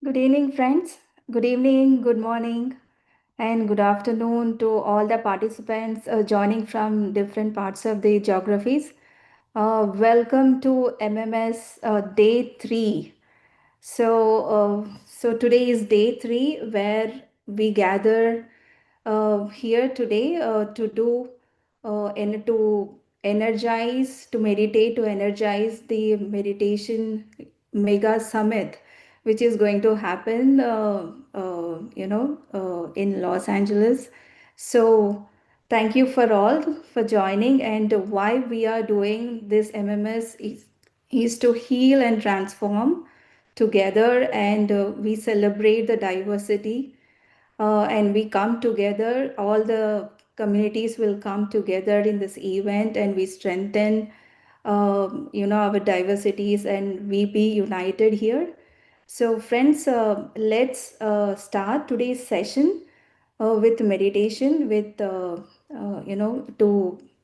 Good evening, friends. Good evening, good morning, and good afternoon to all the participants joining from different parts of the geographies. Welcome to MMS Day 3. So today is day 3 where we gather here today to do and to energize, to meditate, to energize the meditation mega summit, which is going to happen, in Los Angeles. So thank you for all for joining. And why we are doing this MMS is to heal and transform together, and we celebrate the diversity, and we come together. All the communities will come together in this event, and we strengthen our diversities, and we be united here. So friends, let's start today's session with meditation, with to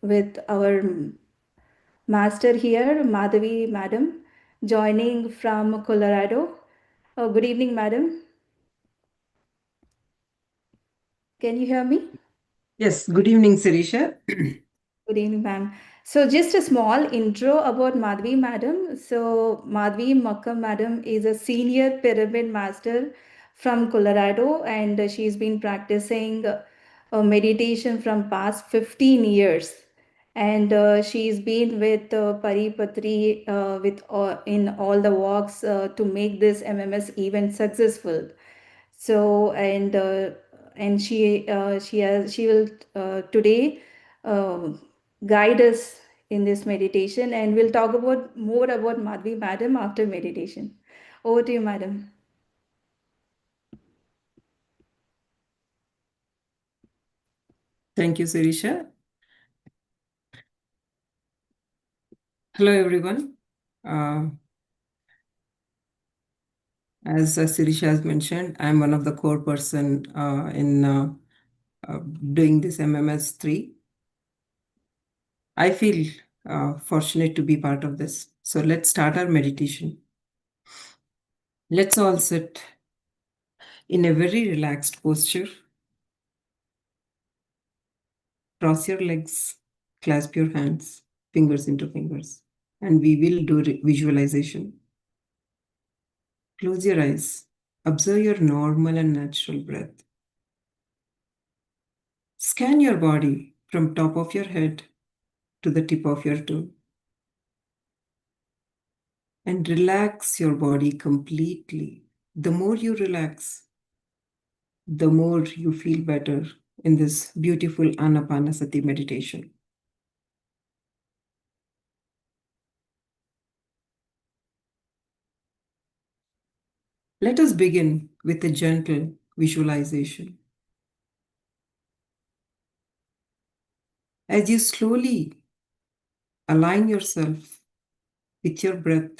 with our master here, Madhavi madam, joining from Colorado. Good evening, madam. Can you hear me? Yes, good evening, Sirisha. Good evening, ma'am. So, just a small intro about Madhvi madam. So, Madhvi Makkam madam is a senior pyramid master from Colorado, and she's been practicing meditation from past 15 years. And she's been with Paripatri in all the walks to make this MMS event successful. So she will today uh, guide us in this meditation, and we'll talk about more about Madhvi madam after meditation. Over to you, madam. Thank you, Sirisha. Hello, everyone. As Sirisha has mentioned, I'm one of the core person in doing this MMS 3. I feel fortunate to be part of this. So let's start our meditation. Let's all sit in a very relaxed posture. Cross your legs, clasp your hands, fingers into fingers, and we will do visualization. Close your eyes. Observe your normal and natural breath. Scan your body from top of your head to the tip of your toe and relax your body completely. The more you relax, the more you feel better in this beautiful Anapanasati meditation. Let us begin with a gentle visualization. As you slowly align yourself with your breath,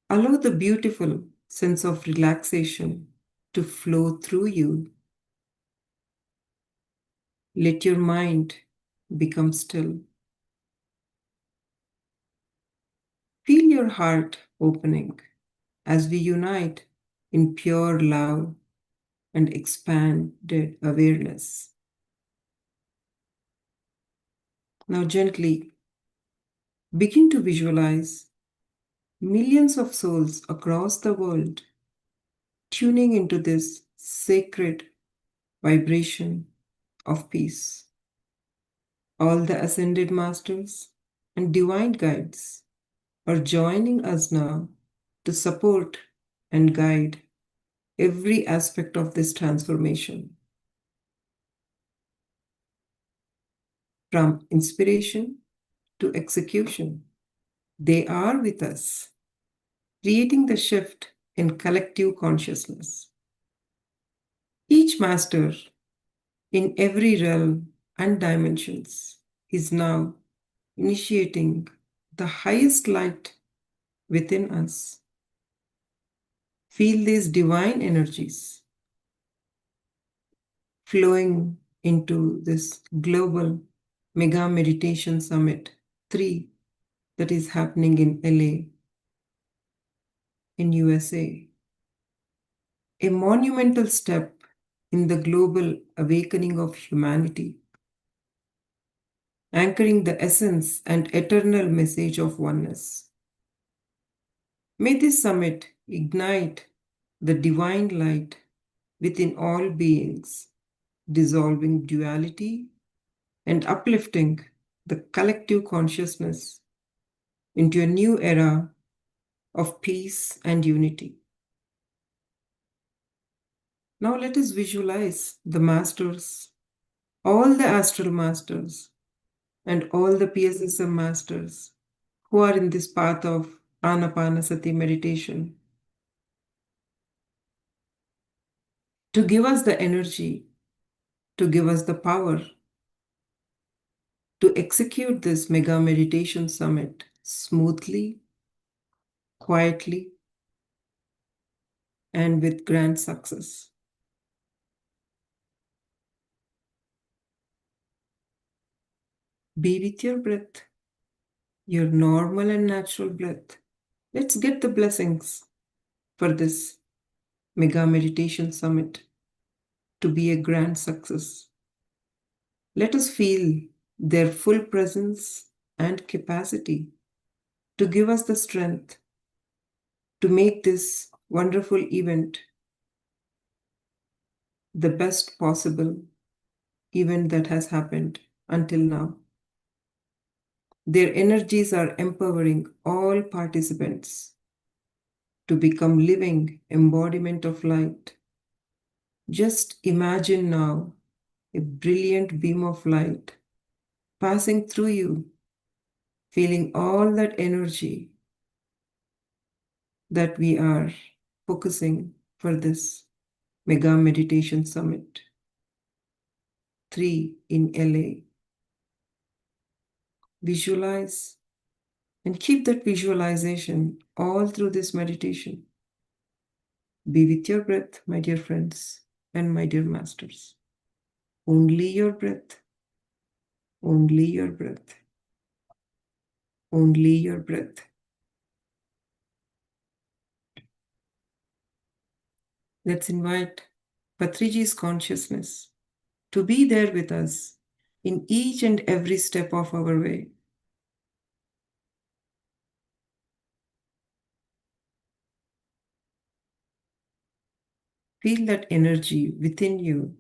allow the beautiful sense of relaxation to flow through you. Let your mind become still. Feel your heart opening as we unite in pure love and expanded awareness. Now, gently begin to visualize millions of souls across the world tuning into this sacred vibration of peace. All the ascended masters and divine guides are joining us now to support and guide every aspect of this transformation, from inspiration to execution. They are with us, creating the shift in collective consciousness. Each master in every realm and dimensions is now initiating the highest light within us. Feel these divine energies flowing into this global mega meditation summit 3 that is happening in LA in USA. a monumental step in the global awakening of humanity, anchoring the essence and eternal message of oneness. May this summit ignite the divine light within all beings, dissolving duality and uplifting the collective consciousness into a new era of peace and unity. Now let us visualize the masters, all the astral masters, and all the PSSM masters who are in this path of Anapanasati meditation to give us the energy, to give us the power to execute this mega meditation summit smoothly, quietly, and with grand success. Be with your breath, your normal and natural breath. Let's get the blessings for this mega meditation summit to be a grand success. Let us feel their full presence and capacity to give us the strength to make this wonderful event the best possible event that has happened until now. Their energies are empowering all participants to become living embodiment of light. Just imagine now a brilliant beam of light passing through you, feeling all that energy that we are focusing for this mega meditation summit 3 in LA. Visualize and keep that visualization all through this meditation. Be with your breath, my dear friends and my dear masters. Only your breath, only your breath, only your breath. Let's invite Patriji's consciousness to be there with us in each and every step of our way. Feel that energy within you.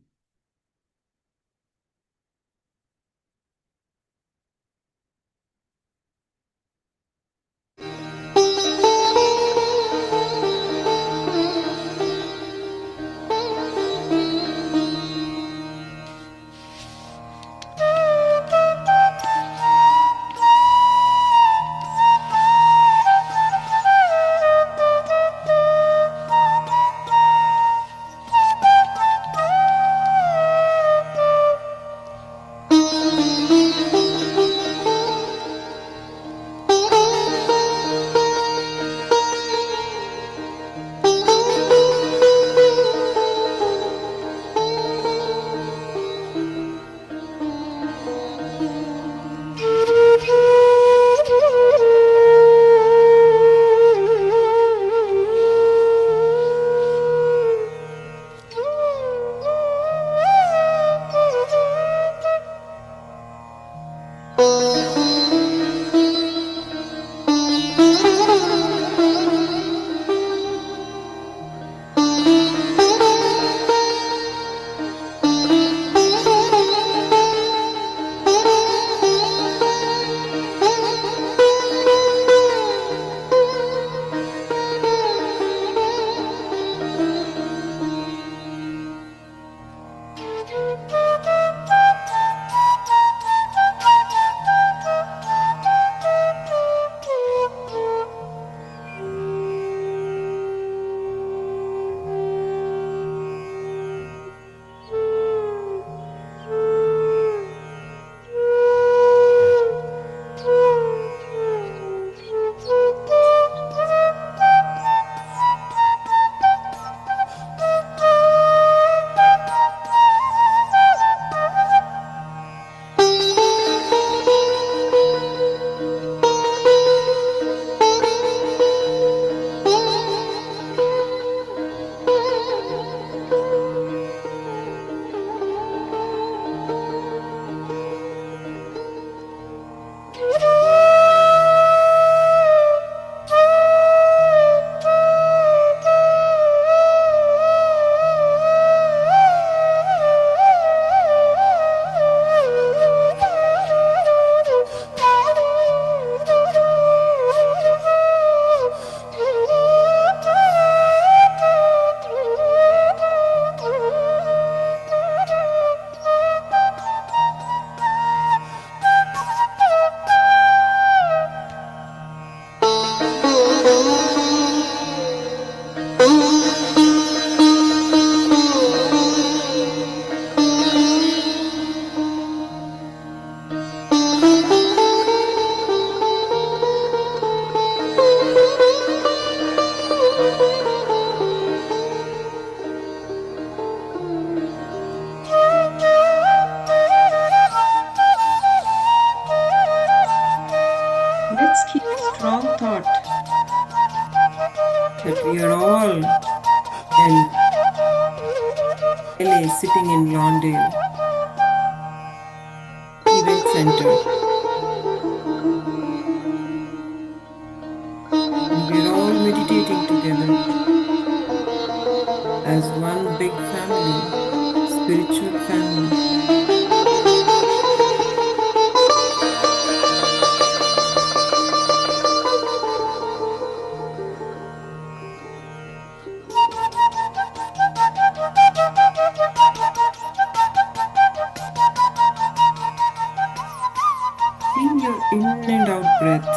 LA sitting in Lawndale Event Center, and we're all meditating together as one big family, spiritual family. Feel your in and out breath.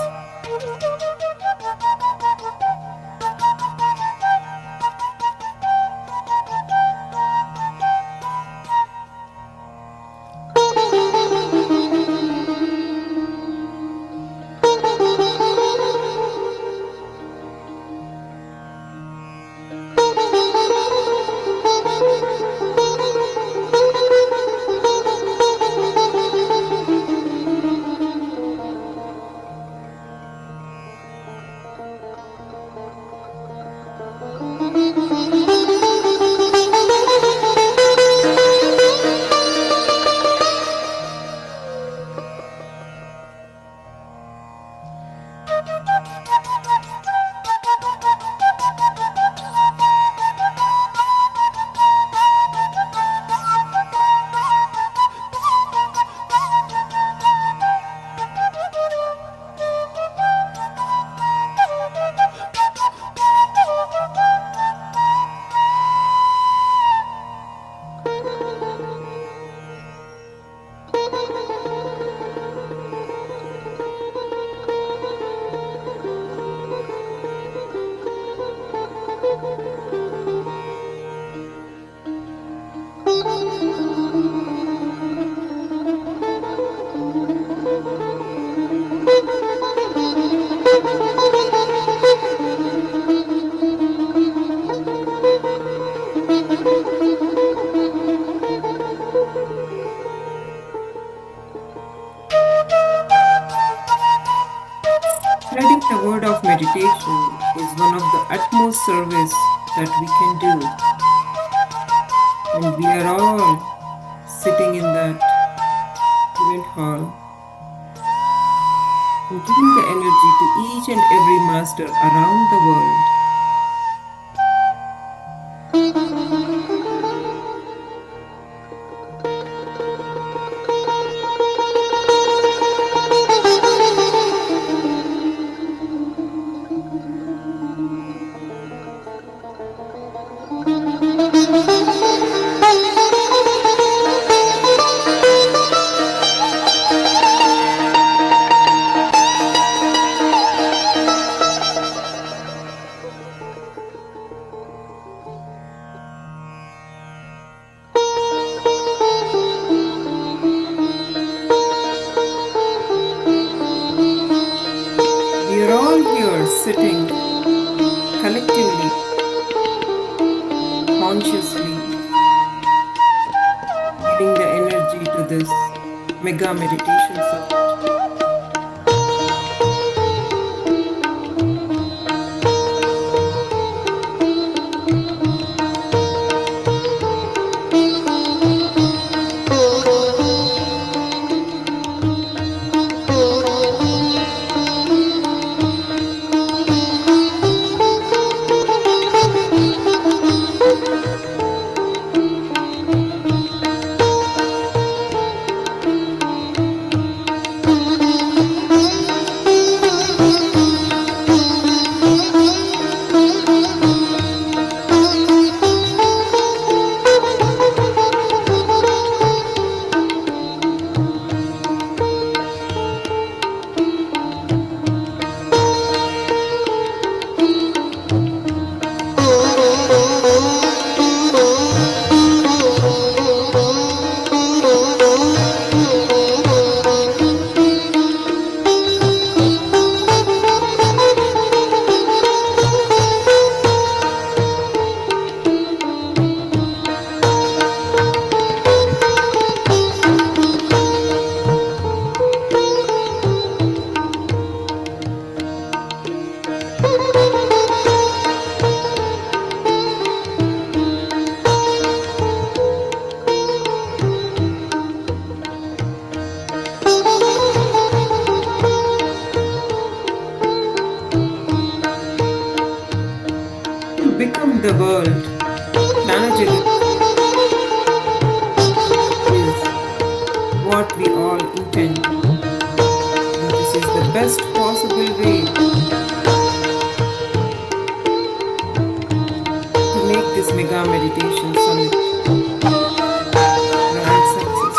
Spreading the word of meditation is one of the utmost service that we can do, and we are all sitting in that event hall and giving the energy to each and every master around the world. We are all here sitting collectively, consciously, giving the energy to this mega meditation summit. best possible way to make this mega meditation summit grand success.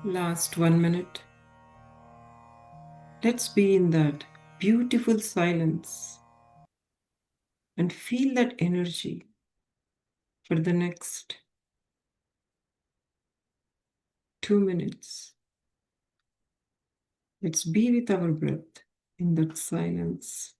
Last 1 minute. Let's be in that beautiful silence and feel that energy for the next 2 minutes. Let's be with our breath in that silence.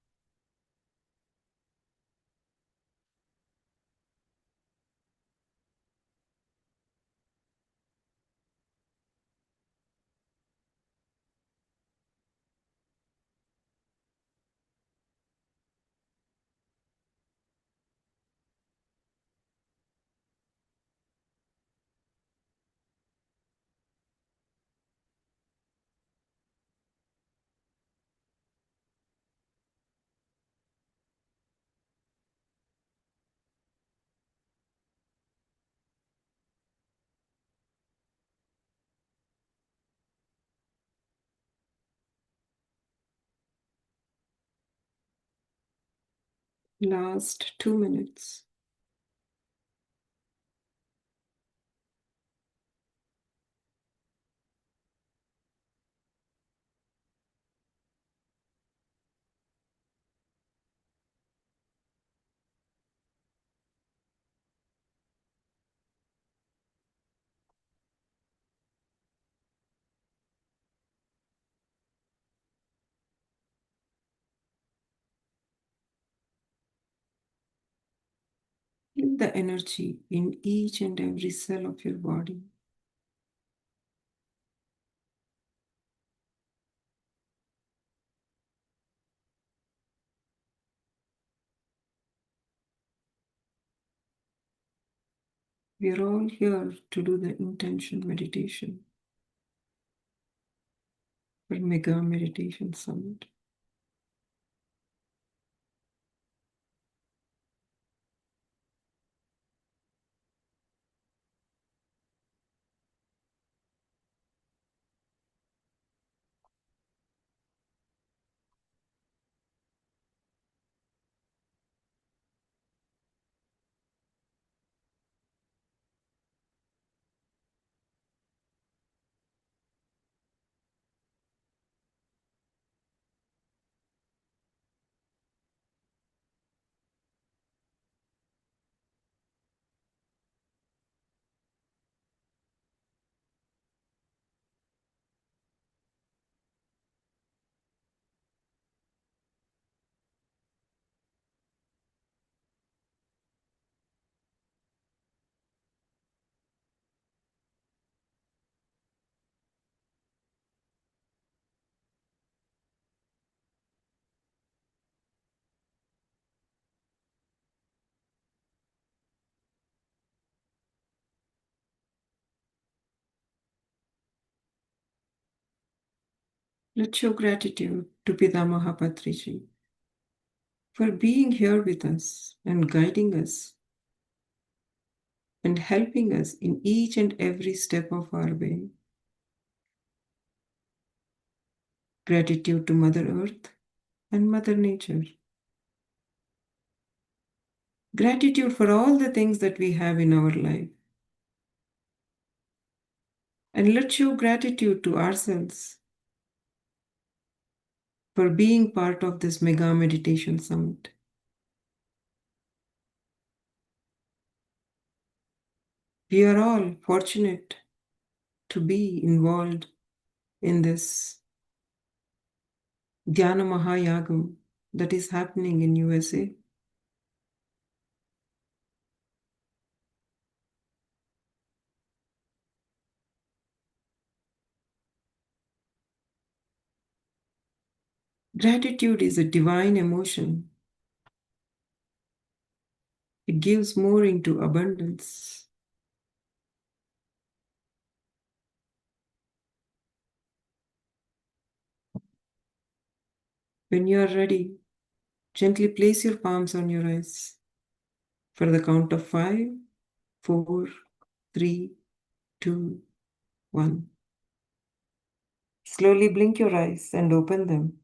Last 2 minutes. Feel the energy in each and every cell of your body. We are all here to do the intention meditation for Mega Meditation Summit. Let's show gratitude to Pitamaha Patriji for being here with us and guiding us and helping us in each and every step of our way. Gratitude to Mother Earth and Mother Nature. Gratitude for all the things that we have in our life. And let's show gratitude to ourselves for being part of this Mega Meditation Summit. We are all fortunate to be involved in this Dhyana Mahayagam that is happening in USA. Gratitude is a divine emotion. It gives more into abundance. When you are ready, gently place your palms on your eyes. For the count of 5, 4, 3, 2, 1. Slowly blink your eyes and open them.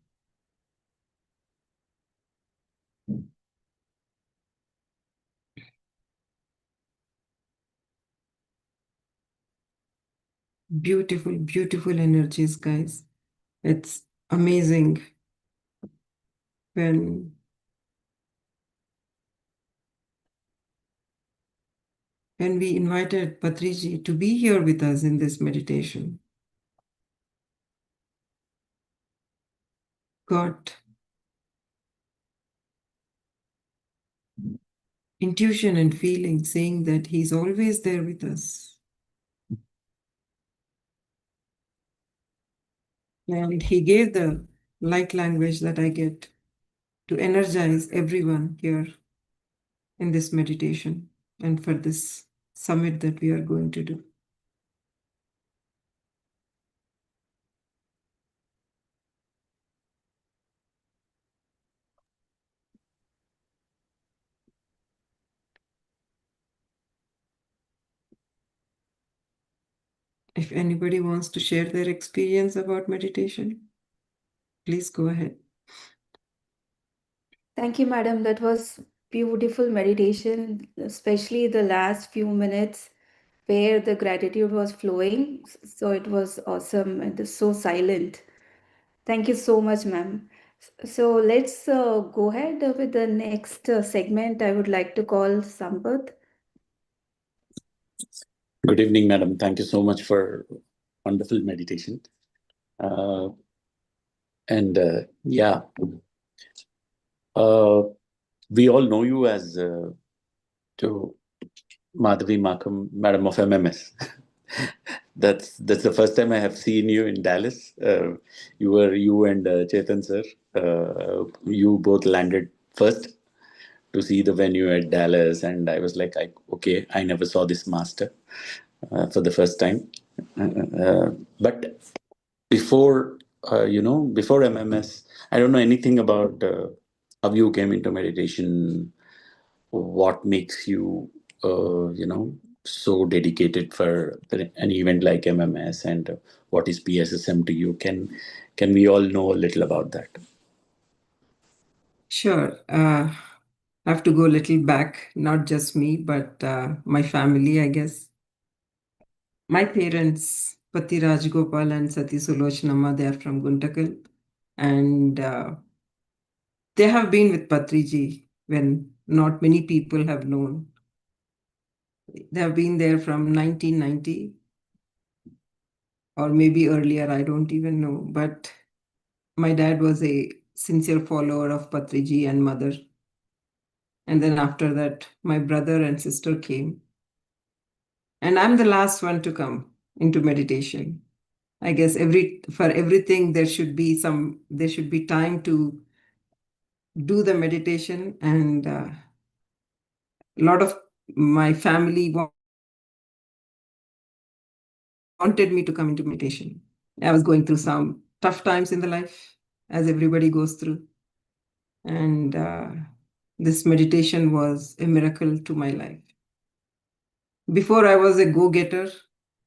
Beautiful, beautiful energies, guys. It's amazing when we invited Patriji to be here with us in this meditation. Got intuition and feeling saying that he's always there with us. And he gave the light language that I get to energize everyone here in this meditation and for this summit that we are going to do. If anybody wants to share their experience about meditation, please go ahead. Thank you, madam. That was beautiful meditation, especially the last few minutes where the gratitude was flowing. So it was awesome and so silent. Thank you so much, ma'am. So let's go ahead with the next segment. I would like to call Sampath. Good evening, madam. Thank you so much for wonderful meditation. Uh, and yeah, uh, we all know you as to Madhavi Makam, Madam of MMS. That's the first time I have seen you in Dallas. You and Chetan sir. You both landed first to see the venue at Dallas, and I was like, okay, I never saw this master for the first time. But before before MMS, I don't know anything about how you came into meditation, what makes you so dedicated for an event like MMS, and what is PSSM to you. Can we all know a little about that? Sure. I have to go a little back, not just me, but my family, I guess. My parents, Pati Rajgopal and Sati Sulochanamma, they are from Guntakal. And they have been with Patriji when not many people have known. They have been there from 1990 or maybe earlier, I don't even know. But my dad was a sincere follower of Patriji and mother. And then after that, my brother and sister came. And I'm the last one to come into meditation. I guess for everything there should be time to do the meditation, and a lot of my family wanted me to come into meditation. I was going through some tough times in the life, as everybody goes through. And this meditation was a miracle to my life. Before, I was a go-getter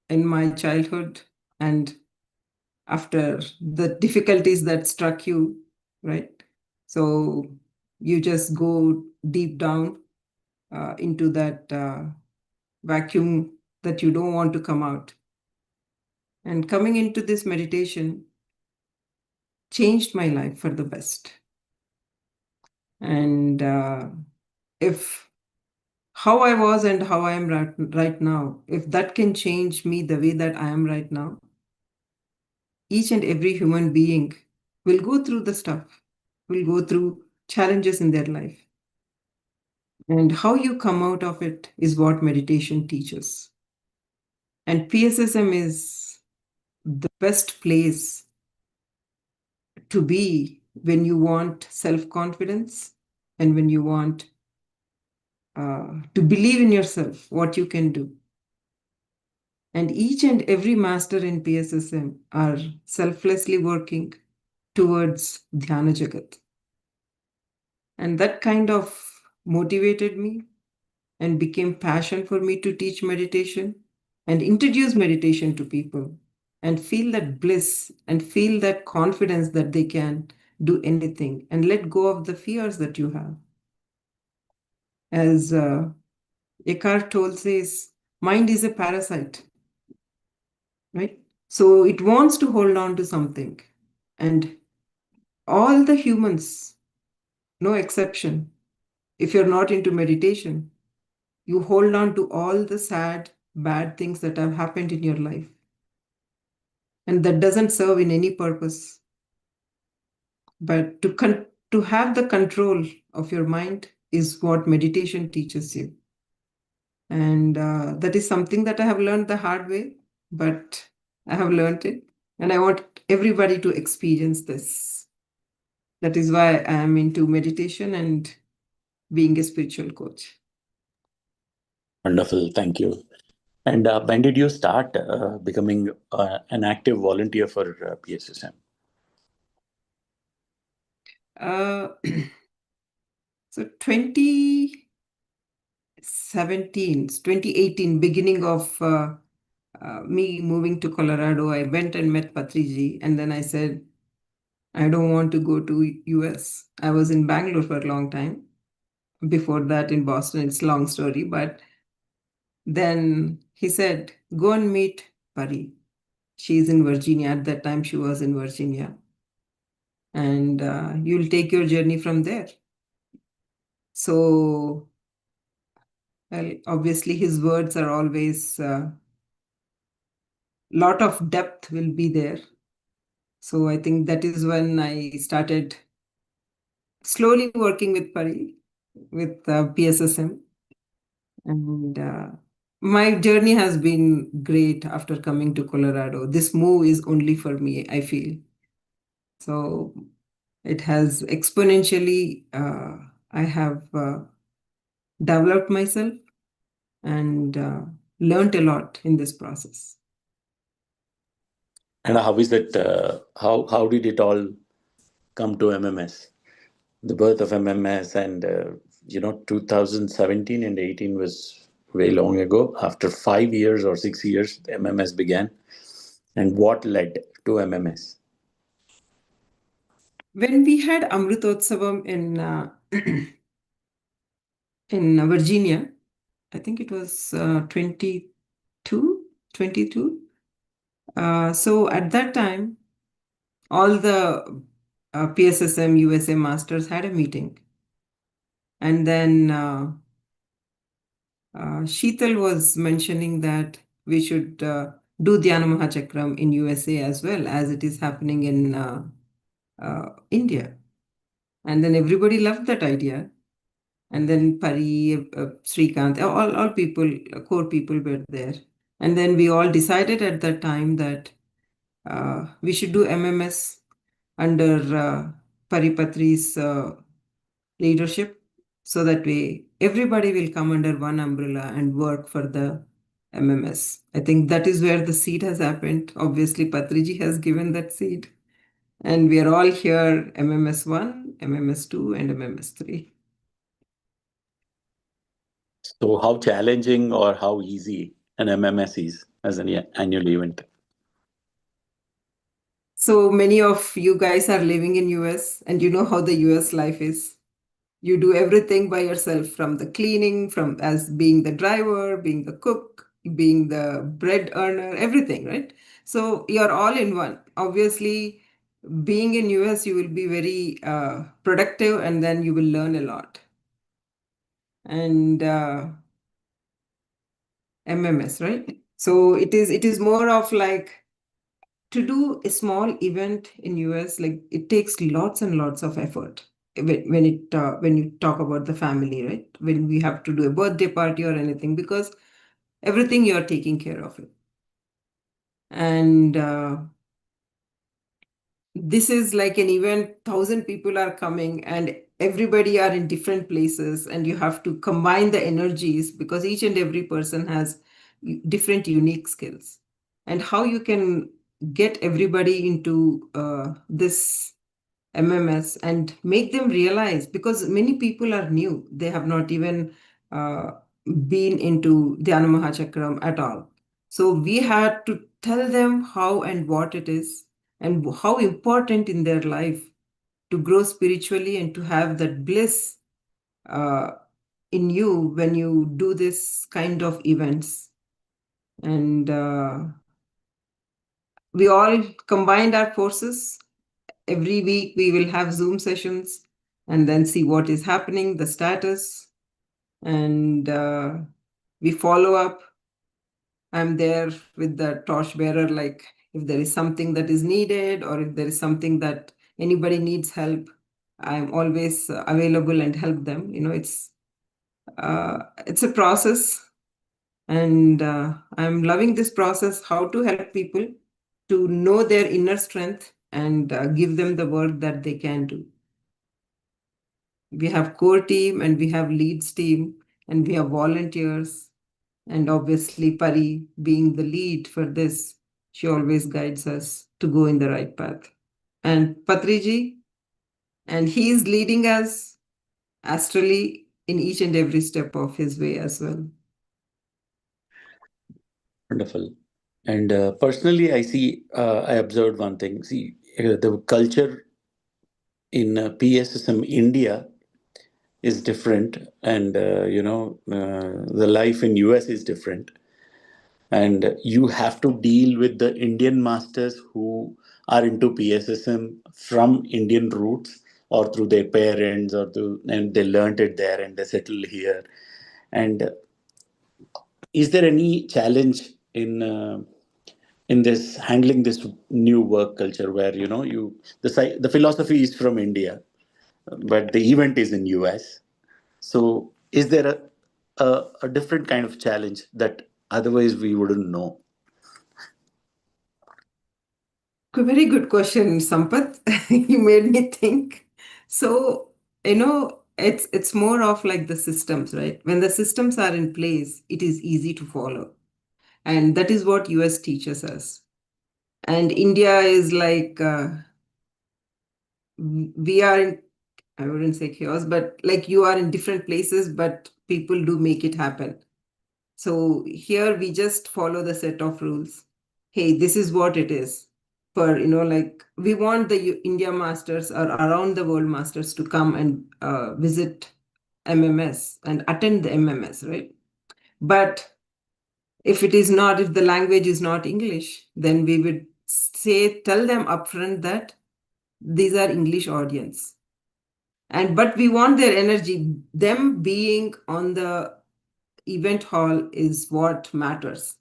in my childhood, and after the difficulties that struck you, right? So you just go deep down into that vacuum that you don't want to come out. And coming into this meditation changed my life for the best. And if how I was and how I am right now, if that can change me the way that I am right now, each and every human being will go through the stuff, will go through challenges in their life. And how you come out of it is what meditation teaches. And PSSM is the best place to be when you want self-confidence and when you want to believe in yourself, what you can do. And each and every master in PSSM are selflessly working towards Dhyana Jagat. And that kind of motivated me and became passion for me to teach meditation and introduce meditation to people and feel that bliss and feel that confidence that they can do anything and let go of the fears that you have. As Eckhart Tolle says, mind is a parasite, right? So it wants to hold on to something. And all the humans, no exception, if you're not into meditation, you hold on to all the sad, bad things that have happened in your life. And that doesn't serve in any purpose. But to have the control of your mind is what meditation teaches you. And that is something that I have learned the hard way, but I have learned it. And I want everybody to experience this. That is why I am into meditation and being a spiritual coach. Wonderful. Thank you. And when did you start becoming an active volunteer for PSSM? Uh, so 2018, beginning of me moving to Colorado, I went and met Patriji, and then I said, I don't want to go to US. I was in Bangalore for a long time. Before that in Boston, it's a long story, but then he said, go and meet Pari. She's in Virginia. At that time, she was in Virginia. And you'll take your journey from there. So, well, obviously, his words are always lot of depth will be there. So I think that is when I started slowly working with Pari, with PSSM. And my journey has been great after coming to Colorado. This move is only for me, I feel. So it has exponentially, I have developed myself and learned a lot in this process. And how is it? How did it all come to MMS? The birth of MMS, and 2017 and 18 was way long ago. After 5 years or 6 years, MMS began. And what led to MMS? When we had Amritotsavam in Virginia, I think it was 22. So at that time, all the PSSM USA masters had a meeting. And then Sheetal was mentioning that we should do Dhyana Mahachakram in USA as well as it is happening in India. And then everybody loved that idea. And then Pari, Srikant, all people, core people were there. And then we all decided at that time that we should do MMS under Paripatri's leadership, so that way everybody will come under one umbrella and work for the MMS. I think that is where the seed has happened. Obviously, Patriji has given that seed. And we are all here, MMS 1, MMS 2, and MMS 3. So, how challenging or how easy an MMS is as an annual event? So many of you guys are living in US and you know how the US life is. You do everything by yourself, from the cleaning, from as being the driver, being the cook, being the bread earner, everything, right? So you're all in one. Obviously, being in US, you will be very productive and then you will learn a lot. And MMS, right? So it is more of like, to do a small event in US, like it takes lots and lots of effort when you talk about the family, right? When we have to do a birthday party or anything, because everything you're taking care of it. And this is like an event, 1,000 people are coming and everybody are in different places, and you have to combine the energies because each and every person has different unique skills. And how you can get everybody into this MMS and make them realize, because many people are new, they have not even uh, been into Dhyana Mahachakram at all. So we had to tell them how and what it is and how important in their life to grow spiritually and to have that bliss uh, in you when you do this kind of events. And we all combined our forces. Every week we will have Zoom sessions and then see what is happening, the status, and we follow up. I'm there with the torchbearer, like if there is something that is needed or if there is something that anybody needs help, I'm always available and help them. It's a process, and I'm loving this process. How to help people to know their inner strength and give them the work that they can do. We have core team and we have leads team and we have volunteers, and obviously Pari being the lead for this, she always guides us to go in the right path. And Patriji, and he is leading us astrally in each and every step of his way as well. Wonderful. And personally, I observed one thing. See, the culture in PSSM India is different, and the life in US is different. And you have to deal with the Indian masters who are into PSSM from Indian roots or through their parents and they learned it there and they settle here. And is there any challenge in this handling this new work culture where the philosophy is from India, but the event is in US? So is there a different kind of challenge that otherwise we wouldn't know? A very good question, Sampath. You made me think. So, it's more of like the systems, right? When the systems are in place, it is easy to follow. And that is what US teaches us. And India is like we are in, I wouldn't say chaos, but like you are in different places, but people do make it happen. So here we just follow the set of rules. Hey, this is what it is. Like we want the India masters or around the world masters to come and visit MMS and attend the MMS, right? But if the language is not English, then we would tell them upfront that these are English audience. But we want their energy. Them being on the event hall is what matters.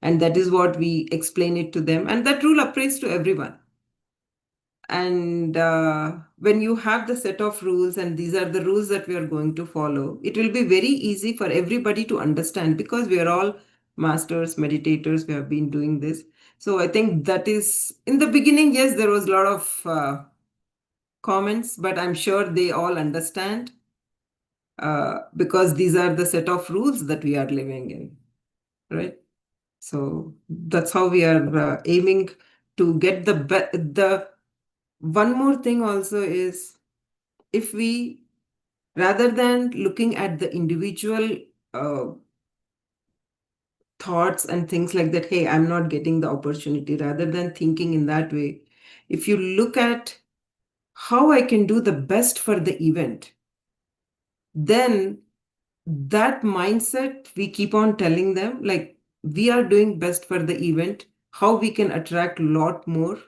And that is what we explain it to them. And that rule applies to everyone. And when you have the set of rules, and these are the rules that we are going to follow, it will be very easy for everybody to understand because we are all masters, meditators. We have been doing this. So I think that is, in the beginning, yes, there was a lot of comments, but I'm sure they all understand because these are the set of rules that we are living in, right? So that's how we are aiming to get the one more thing also is, if we, rather than looking at the individual uh, thoughts and things like that, hey, I'm not getting the opportunity, rather than thinking in that way, if you look at how I can do the best for the event, then that mindset, we keep on telling them, like, we are doing best for the event, how we can attract a lot more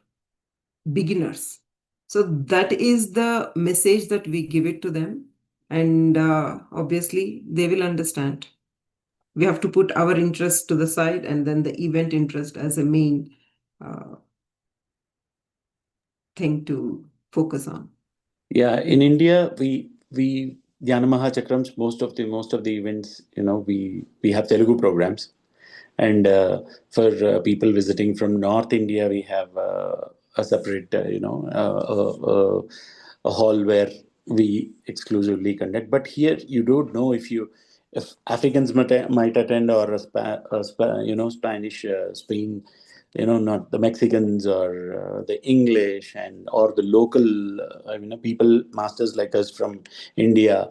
beginners. So that is the message that we give it to them. And obviously, they will understand. We have to put our interest to the side and then the event interest as a main thing to focus on. Yeah, in India, we Dhyana Chakrams, most of the events, we have Telugu programs, and for people visiting from North India, we have a separate, a hall where we exclusively conduct. But here, you don't know if Africans might attend, or Spanish, Spain, not the Mexicans or the English, and or the local people, masters like us from India.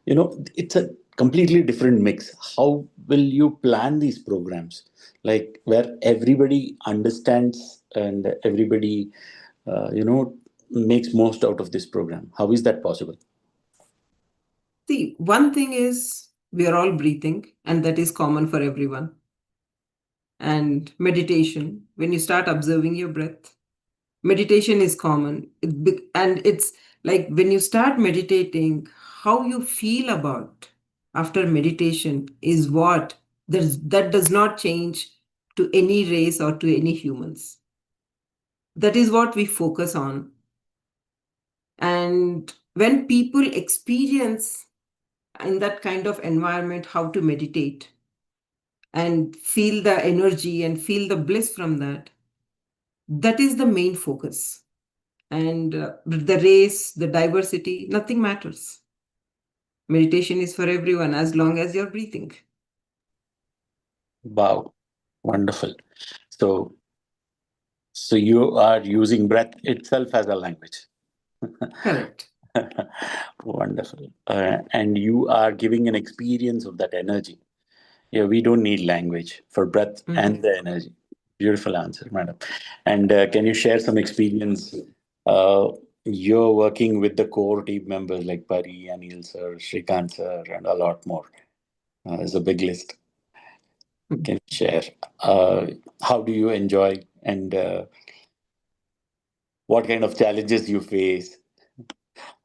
It's a completely different mix. How will you plan these programs, like where everybody understands and everybody makes most out of this program? How is that possible? See, one thing is we are all breathing, and that is common for everyone. and meditation. When you start observing your breath, meditation is common. And it's like when you start meditating, how you feel about after meditation is what that does not change to any race or to any humans. That is what we focus on. And when people experience in that kind of environment how to meditate and feel the energy and feel the bliss from that, that is the main focus. And the race, the diversity, nothing matters. Meditation is for everyone as long as you're breathing. Wow, wonderful. So, so you are using breath itself as a language. Correct. Wonderful. And you are giving an experience of that energy. Yeah, we don't need language for breath and the energy. Beautiful answer, madam. And can you share some experience? You're working with the core team members like Pari, Anil sir, Shrikant sir, and a lot more. It's a big list. Can you share? How do you enjoy and what kind of challenges you face?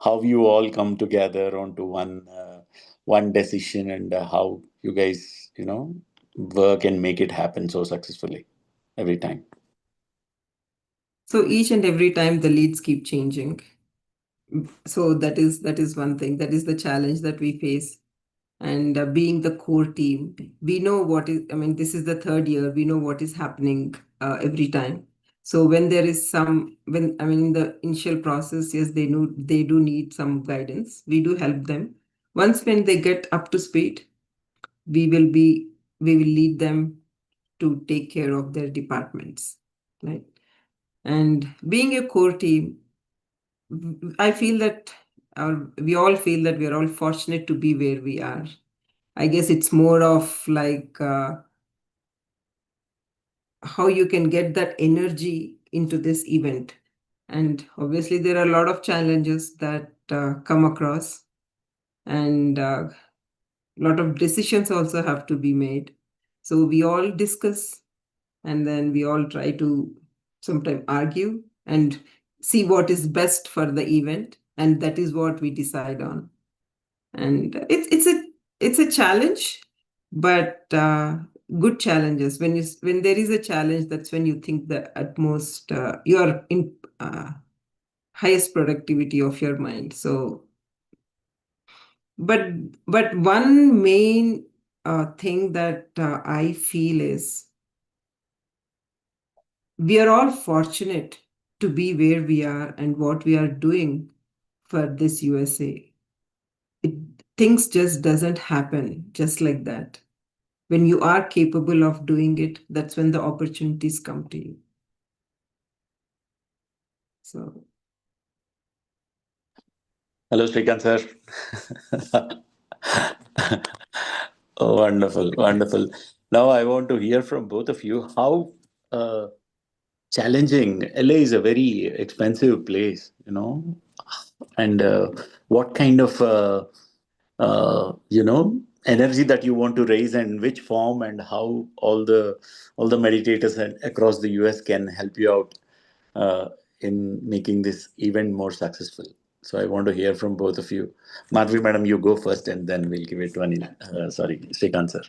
How you all come together onto one decision and how you guys work and make it happen so successfully every time. So each and every time the leads keep changing. So that is one thing. That is the challenge that we face. And being the core team, we know what is, I mean, this is the third year, we know what is happening every time. So when there is when, I mean, in the initial process, yes, they do need some guidance. We do help them. Once when they get up to speed, we will lead them to take care of their departments, right? And being a core team, I feel that we all feel that we are all fortunate to be where we are. I guess it's more of like how you can get that energy into this event. And obviously, there are a lot of challenges that come across, and a lot of decisions also have to be made. So we all discuss, and then we all try to sometimes argue and see what is best for the event, and that is what we decide on. And it's a challenge, but good challenges. When there is a challenge, that's when you think the utmost you are in highest productivity of your mind. So but one main thing that I feel is we are all fortunate to be where we are and what we are doing for this USA. it, Things just doesn't happen just like that. When you are capable of doing it, that's when the opportunities come to you. So Hello, Srikant sir. Oh, wonderful, wonderful. Now I want to hear from both of you how uh, challenging. LA is a very expensive place, and what kind of energy that you want to raise and which form and how all the meditators across the US can help you out in making this event more successful. So I want to hear from both of you. Madhvi madam, you go first and then we'll give it to Anil. Sorry, Shrikant sir.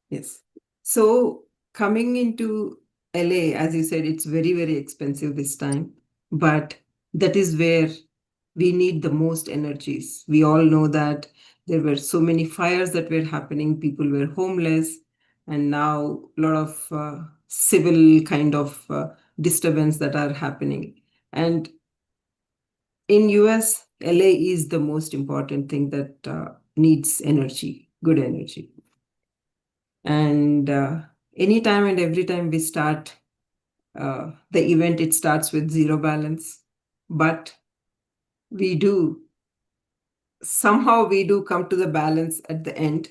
yes. So coming into LA, as you said, it's very, very expensive this time. But that is where we need the most energies. We all know that there were so many fires that were happening, people were homeless, and now a lot of civil kind of disturbance that are happening. And in US, LA is the most important thing that needs energy, good energy. And anytime and every time we start the event, it starts with zero balance. But we do, somehow we do come to the balance at the end.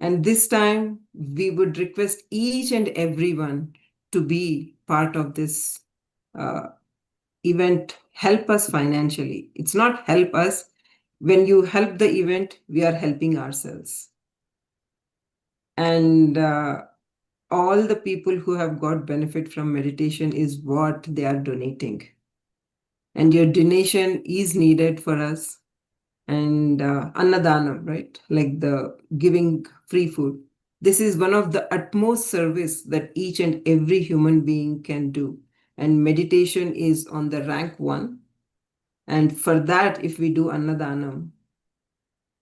And this time we would request each and everyone to be part of this uh, event, help us financially. It's not help us. When you help the event, we are helping ourselves. And all the people who have got benefit from meditation is what they are donating. And your donation is needed for us. And Annadanam, right? Like the giving free food. This is one of the utmost service that each and every human being can do. And meditation is on the rank one. And for that, if we do Annadanam,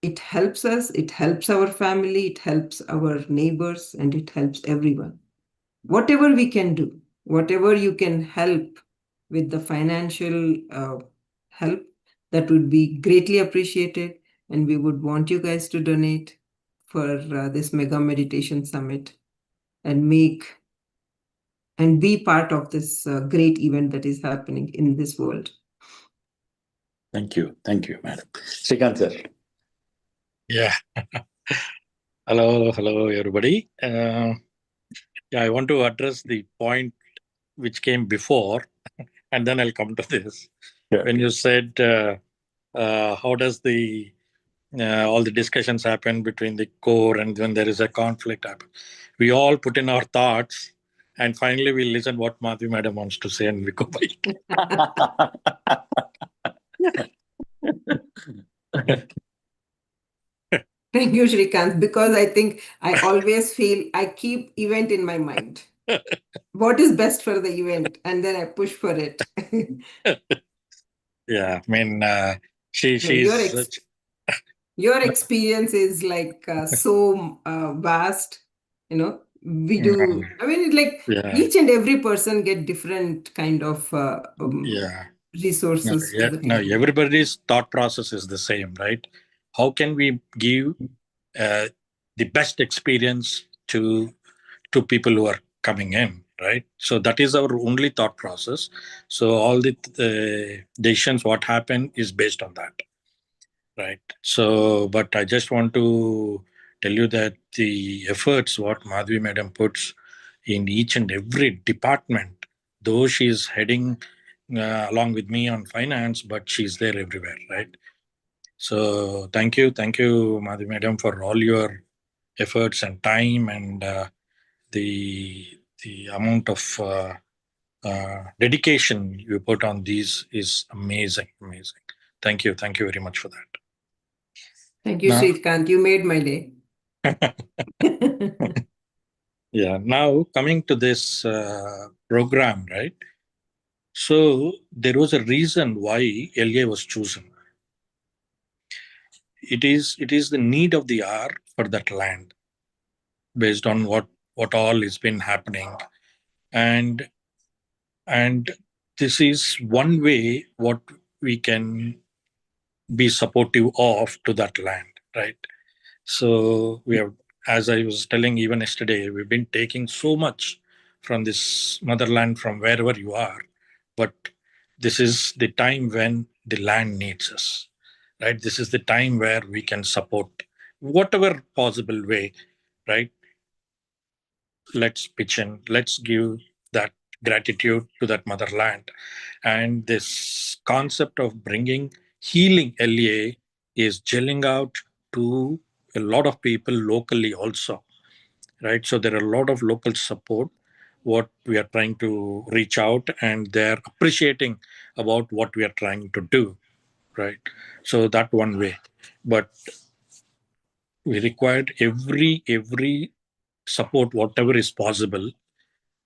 it helps us, it helps our family, it helps our neighbors, and it helps everyone. Whatever we can do, whatever you can help with the financial help, that would be greatly appreciated. And we would want you guys to donate for this mega meditation summit and make and be part of this great event that is happening in this world. Thank you, madam. Srikanth sir. Yeah. Hello, everybody. Yeah, I want to address the point which came before, and then I'll come to this. Yeah. When you said, how does the all the discussions happen between the core and when there is a conflict happen? We all put in our thoughts, and finally we listen what Madhvi Madam wants to say, and we go by. Thank you, Shrikant, because I think I always feel I keep event in my mind. What is best for the event? And then I push for it. Yeah, I mean, she's your experience is like so vast, we do. I mean, like each and every person get different kind of resources. No, everybody's thought process is the same, right? How can we give the best experience to people who are coming in, right? So that is our only thought process. So all the decisions what happen is based on that, right? So, but I just want to tell you that the efforts what Madhvi Madam puts in each and every department, though she's heading along with me on finance, but she's there everywhere, right? So thank you, Madhvi Madam, for all your efforts and time and the amount of dedication you put on these is amazing. Thank you very much for that. Thank you, Shrikant. You made my day. Yeah. Now coming to this program, right? So there was a reason why LA was chosen. It is the need of the hour for that land, based on what all has been happening, and this is one way what we can be supportive of to that land, right? So we have, as I was telling even yesterday, we've been taking so much from this motherland from wherever you are, but this is the time when the land needs us, right? This is the time where we can support whatever possible way, right? Let's pitch in, let's give that gratitude to that motherland. And this concept of bringing healing LA is gelling out to a lot of people locally also, right? So there are a lot of local support what we are trying to reach out, and they're appreciating about what we are trying to do, right? So that one way. But we required every support whatever is possible,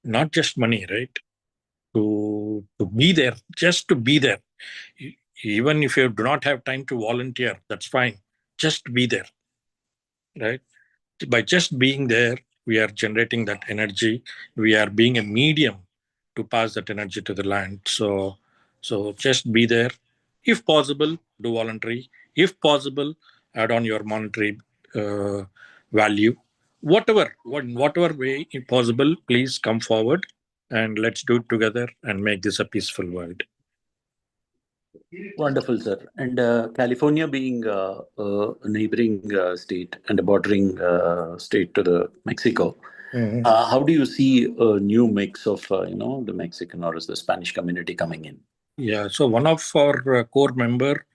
not just money, right? To be there, just to be there. Even if you do not have time to volunteer, that's fine. Just be there, right? By just being there, we are generating that energy. We are being a medium to pass that energy to the land. So just be there. If possible, do voluntary. If possible, add on your monetary value. Whatever way possible, please come forward and let's do it together and make this a peaceful world. Wonderful, sir. And California being a neighboring state and a bordering state to the Mexico, how do you see a new mix of the Mexican or the Spanish community coming in? Yeah, so one of our core member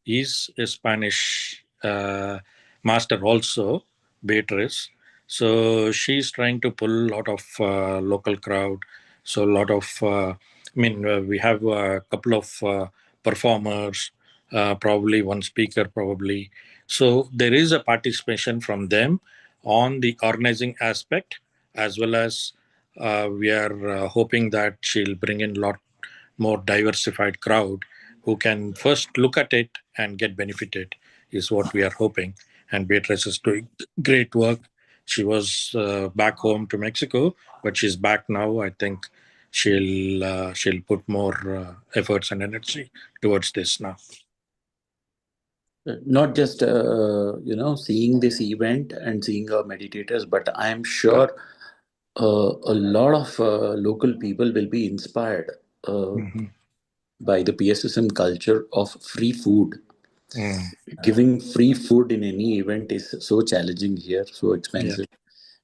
is a Spanish master also, Beatrice. So she's trying to pull a lot of local crowd. So a lot of, we have a couple of performers, probably one speaker, probably. So there is a participation from them on the organizing aspect, as well as we are hoping that she'll bring in a lot more diversified crowd who can first look at it and get benefited, is what we are hoping. And Beatrice is doing great work. She was back home to Mexico, but she's back now. I think she'll put more efforts and energy towards this now. Not just seeing this event and seeing our meditators, but I am sure a lot of local people will be inspired Mhm. by the PSSM culture of free food. Mm. Giving free food in any event is so challenging here, so Yeah. expensive.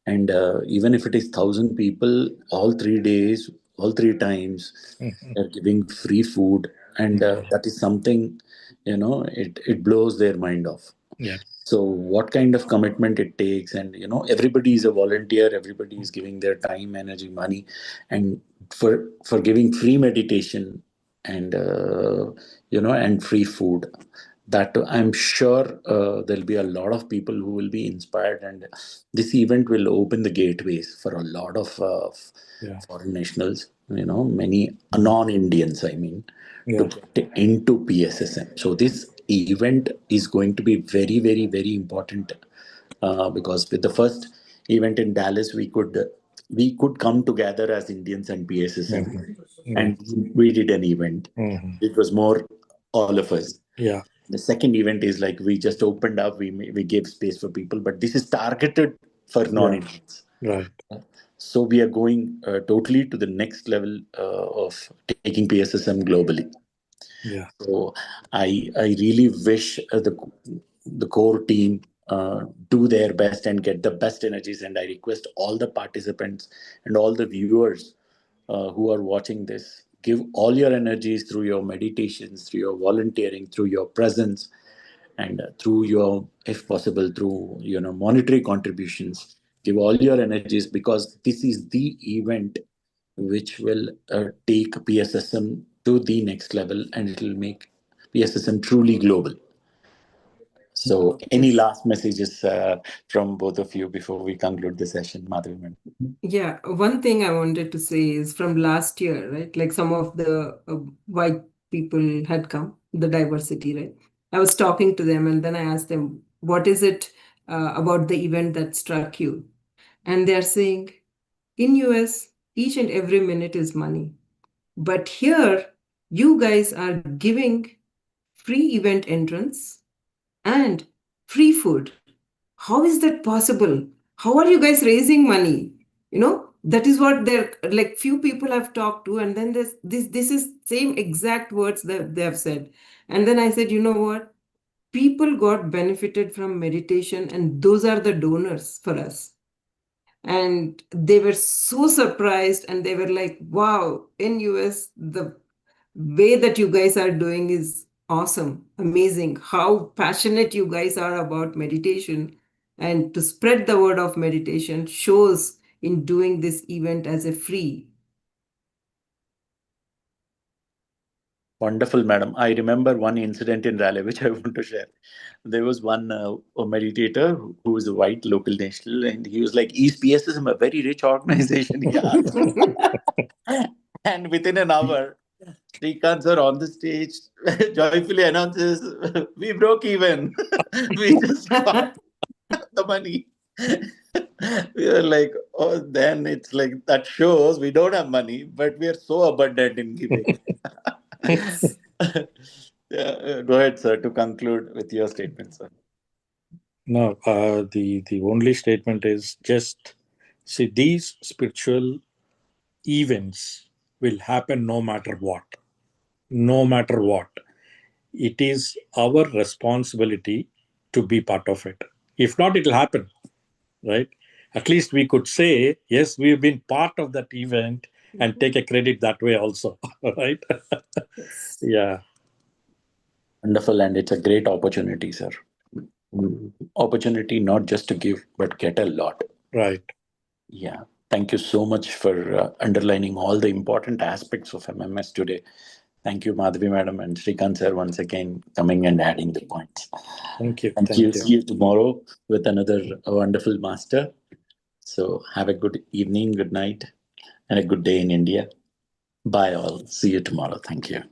And even if it is 1,000 people, all 3 days, all 3 times, Mhm. they're giving free food, and Mhm. that is something, it blows their mind off. Yeah. So what kind of commitment it takes, and everybody is a volunteer, everybody is giving their time, energy, money, and for giving free meditation, and and free food, that I'm sure there'll be a lot of people who will be inspired, and this event will open the gateways for a lot of Yeah. foreign nationals, many non-Indians, I mean, to Yeah. get into PSSM. So this event is going to be very, very, very important, because with the first event in Dallas, we could come together as Indians and PSSM, Mhm. Yeah. and we did an event. Mhm. It was more all of us. Yeah. The second event is like we just opened up, we gave space for people, but this is targeted for Yeah. non-Indians. Right. So we are going totally to the next level of taking PSSM globally. Yeah. So I really wish the core team do their best and get the best energies. And I request all the participants and all the viewers who are watching this, give all your energies through your meditations, through your volunteering, through your presence, and through your, if possible, through monetary contributions. Give all your energies, because this is the event which will take PSSM to the next level, and it will make PSSM truly global. So, any Yes. last messages from both of you before we conclude the session, Madhavi ma'am? Yeah, one thing I wanted to say is from last year, right? Like some of the white people had come, the diversity, right? I was talking to them and then I asked them, what is it about the event that struck you? And they're saying, in US, each and every minute is money. But here, you guys are giving free event entrance and free food. How is that possible? How are you guys raising money? That is what they're like. Few people I've talked to, and then this is same exact words that they have said. And then I said, you know what? People got benefited from meditation, and those are the donors for us. And they were so surprised, and they were like, wow, in US, the way that you guys are doing is awesome, amazing. How passionate you guys are about meditation, and to spread the word of meditation shows in doing this event as a free. Wonderful, madam. I remember one incident in Raleigh which I want to share. There was one a meditator who was a white local national, and he was like, "Is PSSM a very rich organization?" He asked. And within an hour, Srikanth sir on the stage joyfully announces, "We broke even. We just got the money." We were like, "Oh, then it's like that shows we don't have money, but we are so abundant in giving." Yeah, go ahead, sir, to conclude with your statement, sir. No, the only statement is just see, these spiritual events will happen no matter what. No matter what. It is our responsibility to be part of it. If not, it'll happen, right? At least we could say, yes, we've been part of that event and take a credit that way also, right? Yes. Yeah. Wonderful, and it's a great opportunity, sir. Opportunity not just to give, but get a lot. Right. Yeah. Thank you so much for underlining all the important aspects of MMS today. Thank you, Madhavi Madam and Srikant sir, once again coming and adding the points. Thank you. Thank you. See you tomorrow with another wonderful master. So have a good evening, good night, and a good day in India. Bye all. See you tomorrow. Thank you.